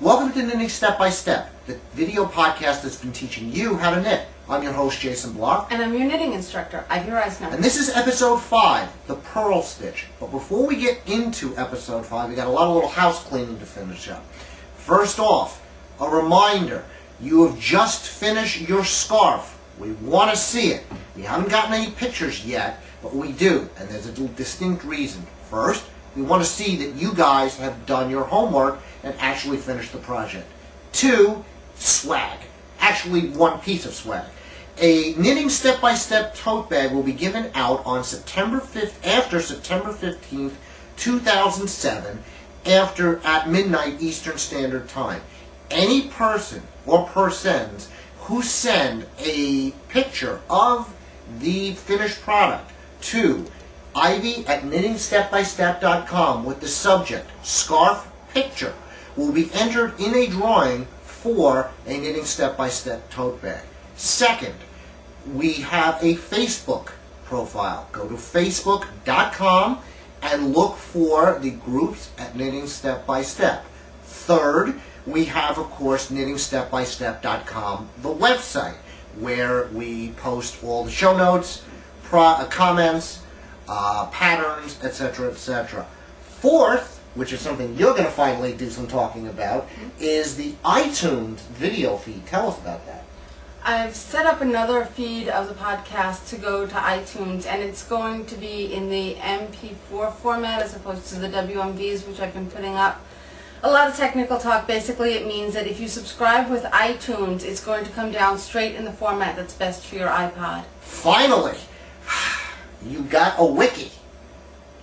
Welcome to Knitting Step by Step, the video podcast that's been teaching you how to knit. I'm your host, Jason Block. And I'm your knitting instructor, Ivy Reisner. And this is episode 5, the purl stitch. But before we get into episode 5, we got a lot of little house cleaning to finish up. First off, a reminder, you have just finished your scarf. We want to see it. We haven't gotten any pictures yet, but we do, and there's a distinct reason. First, we want to see that you guys have done your homework and actually finished the project. 2, swag. Actually, one piece of swag. A Knitting Step-by-Step tote bag will be given out on September 5th, after September 15th, 2007, at midnight Eastern Standard Time. Any person or persons who send a picture of the finished product to Ivy at knittingstepbystep.com with the subject, Scarf Picture, will be entered in a drawing for a Knitting Step-by-Step tote bag. Second, we have a Facebook profile. Go to facebook.com and look for the groups at Knitting Step by Step. Third, we have, of course, knittingstepbystep.com, the website, where we post all the show notes, comments, patterns, etc., etc. Fourth, which is something you're going to finally do some talking about, is the iTunes video feed. Tell us about that. I've set up another feed of the podcast to go to iTunes, and it's going to be in the MP4 format as opposed to the WMVs, which I've been putting up. A lot of technical talk. Basically, it means that if you subscribe with iTunes, it's going to come down straight in the format that's best for your iPod. Finally, you got a wiki.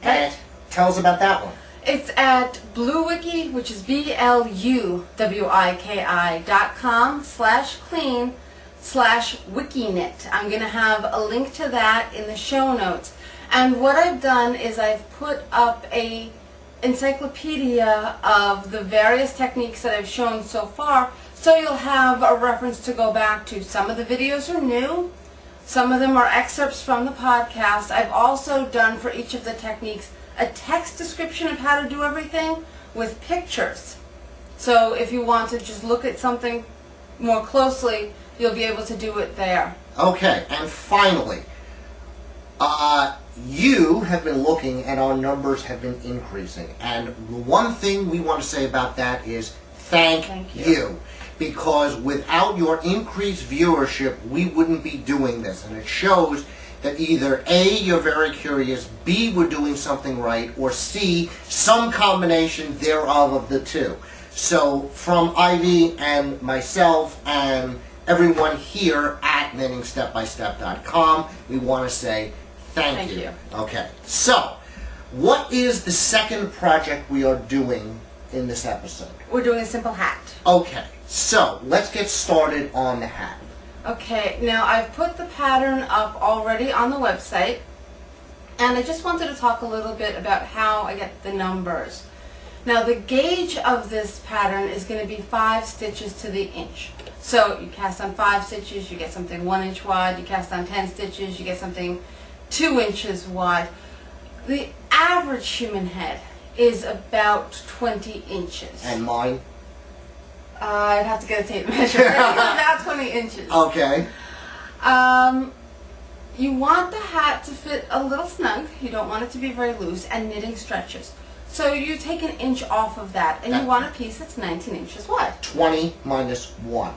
Right. Tell us about that one. It's at BlueWiki, which is BLUWIKI.com/clean/WikiKnit. I'm going to have a link to that in the show notes. And what I've done is I've put up a encyclopedia of the various techniques that I've shown so far, so you'll have a reference to go back to. Some of the videos are new, some of them are excerpts from the podcast. I've also done for each of the techniques a text description of how to do everything with pictures. So if you want to just look at something more closely, you'll be able to do it there. Okay, and finally, you have been looking and our numbers have been increasing. And the one thing we want to say about that is thank you. Because without your increased viewership, we wouldn't be doing this. And it shows that either A, you're very curious, B, we're doing something right, or C, some combination thereof of the two. So from Ivy and myself and everyone here at knittingstepbystep.com, we want to say thank you. Okay, so what is the second project we are doing in this episode? We're doing a simple hat. Okay, so let's get started on the hat. Okay, now I've put the pattern up already on the website, and I just wanted to talk a little bit about how I get the numbers. Now the gauge of this pattern is going to be 5 stitches to the inch. So you cast on 5 stitches, you get something 1 inch wide. You cast on 10 stitches, you get something 2 inches wide. The average human head is about 20 inches. And mine? I'd have to get a tape measure. About 20 inches. Okay. You want the hat to fit a little snug. You don't want it to be very loose, and knitting stretches. So you take an inch off of that, and you want a piece that's 19 inches wide. 20 minus 1.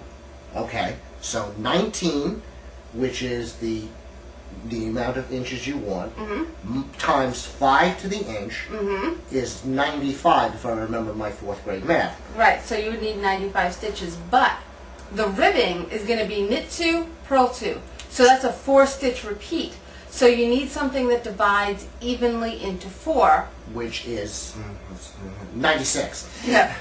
Okay. So 19, which is the amount of inches you want, times 5 to the inch is 95, if I remember my 4th grade math. Right, so you would need 95 stitches, but the ribbing is going to be knit 2, purl 2. So that's a 4-stitch repeat. So you need something that divides evenly into 4. Which is 96. Yeah.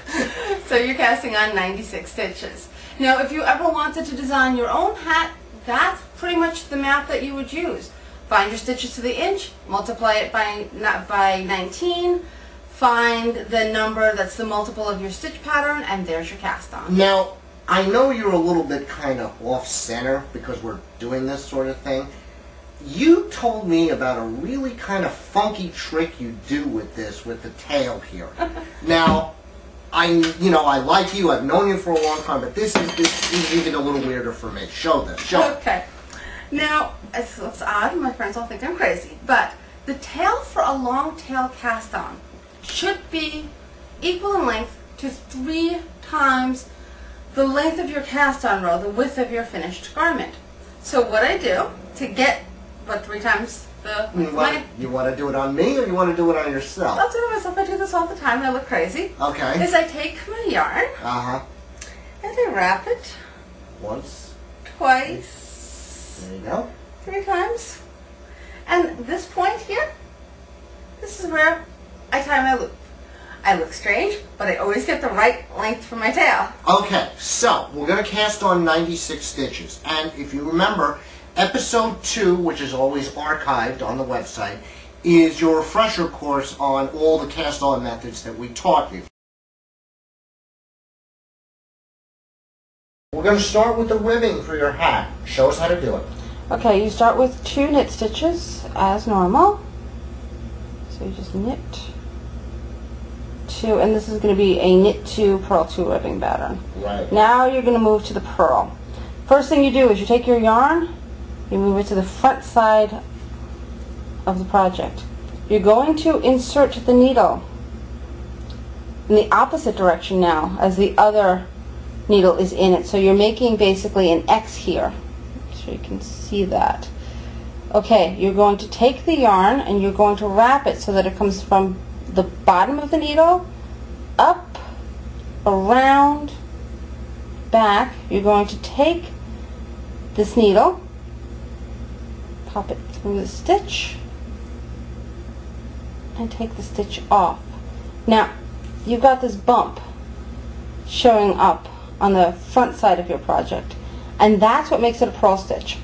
So you're casting on 96 stitches. Now, if you ever wanted to design your own hat, that's pretty much the math that you would use. Find your stitches to the inch, multiply it by 19, find the number that's the multiple of your stitch pattern, and there's your cast on. Now, I know you're a little bit kind of off-center because we're doing this sort of thing. You told me about a really kind of funky trick you do with this, with the tail here. Now, I like you. I've known you for a long time, but this is even a little weirder for me. Show this. Show it. Okay. Now, it's odd. My friends all think I'm crazy, but the tail for a long tail cast on should be equal in length to 3 times the length of your cast on row, the width of your finished garment. So what I do to get, 3 times the width You want to do it on me, or you want to do it on yourself? I'll do it myself. I do this all the time. I look crazy. Okay. Is I take my yarn and I wrap it Once. twice, There you go. 3 times. And this point here, this is where I tie my loop. I look strange, but I always get the right length for my tail. Okay, so we're going to cast on 96 stitches. And if you remember, episode 2, which is always archived on the website, is your refresher course on all the cast on methods that we taught you. We're going to start with the ribbing for your hat. Show us how to do it. Okay, you start with 2 knit stitches as normal. So you just knit 2, and this is going to be a knit 2, purl 2 ribbing pattern. Right. Now you're going to move to the purl. First thing you do is you take your yarn, you move it to the front side of the project. You're going to insert the needle in the opposite direction now as the other needle is in it. So you're making basically an X here. So you can see that. Okay, you're going to take the yarn and you're going to wrap it so that it comes from the bottom of the needle up, around, back. You're going to take this needle, pop it through the stitch, and take the stitch off. Now, you've got this bump showing up on the front side of your project, and that's what makes it a purl stitch.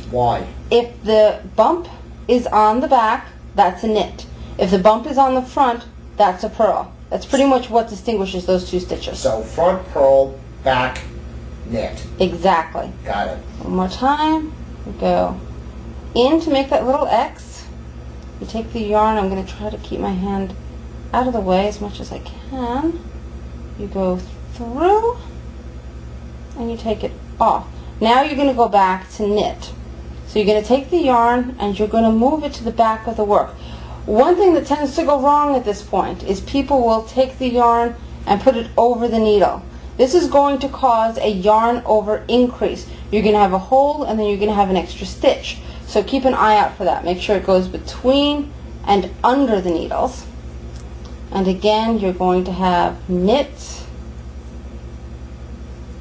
Why? If the bump is on the back, that's a knit. If the bump is on the front, that's a purl. That's pretty much what distinguishes those 2 stitches. So front purl, back knit. Exactly. Got it. One more time. We go in to make that little X. You take the yarn. I'm going to try to keep my hand out of the way as much as I can. You go through and you take it off. Now you're going to go back to knit. So you're going to take the yarn and you're going to move it to the back of the work. One thing that tends to go wrong at this point is people will take the yarn and put it over the needle. This is going to cause a yarn over increase. You're going to have a hole and then you're going to have an extra stitch. So keep an eye out for that. Make sure it goes between and under the needles. And again, you're going to have knit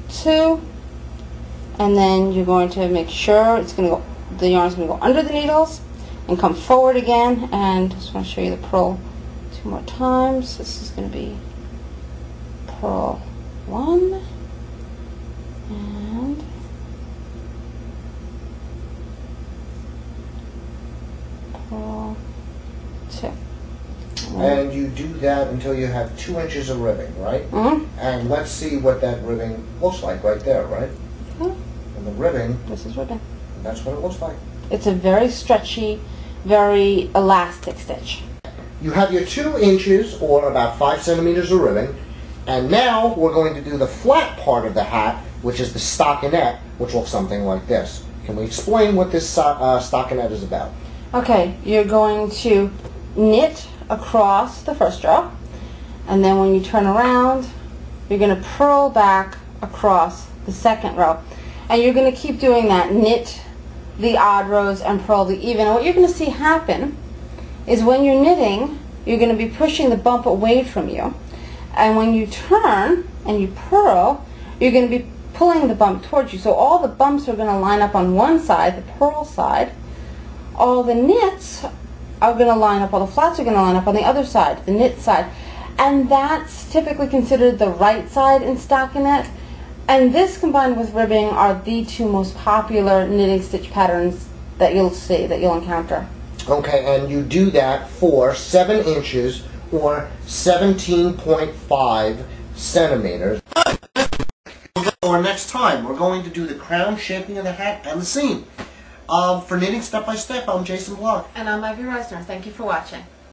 2, and then you're going to make sure it's going to go, the yarn's going to go under the needles and come forward again. And just want to show you the purl 2 more times. This is going to be purl 1 and purl 2. And you do that until you have 2 inches of ribbing, right? Mm-hmm. And let's see what that ribbing looks like right there, right? Okay. And the ribbing, This is ribbing. that's what it looks like. It's a very stretchy, very elastic stitch. You have your 2 inches, or about 5 centimeters of ribbing, and now we're going to do the flat part of the hat, which is the stockinette, which looks something like this. Can we explain what this stockinette is about? Okay, you're going to knit across the first row, and then when you turn around, you're going to purl back across the second row. And you're going to keep doing that, knit the odd rows and purl the even. And what you're going to see happen is when you're knitting, you're going to be pushing the bump away from you. And when you turn and you purl, you're going to be pulling the bump towards you. So all the bumps are going to line up on one side, the purl side. All the knits are going to line up, all the flats are going to line up on the other side, the knit side. And that's typically considered the right side in stockinette. And this combined with ribbing are the 2 most popular knitting stitch patterns that you'll see, that you'll encounter. Okay, and you do that for 7 inches or 17.5 centimeters. Or next time, we're going to do the crown, shaping of the hat, and the seam. For Knitting Step by Step, I'm Jason Block. And I'm Ivy Reisner. Thank you for watching.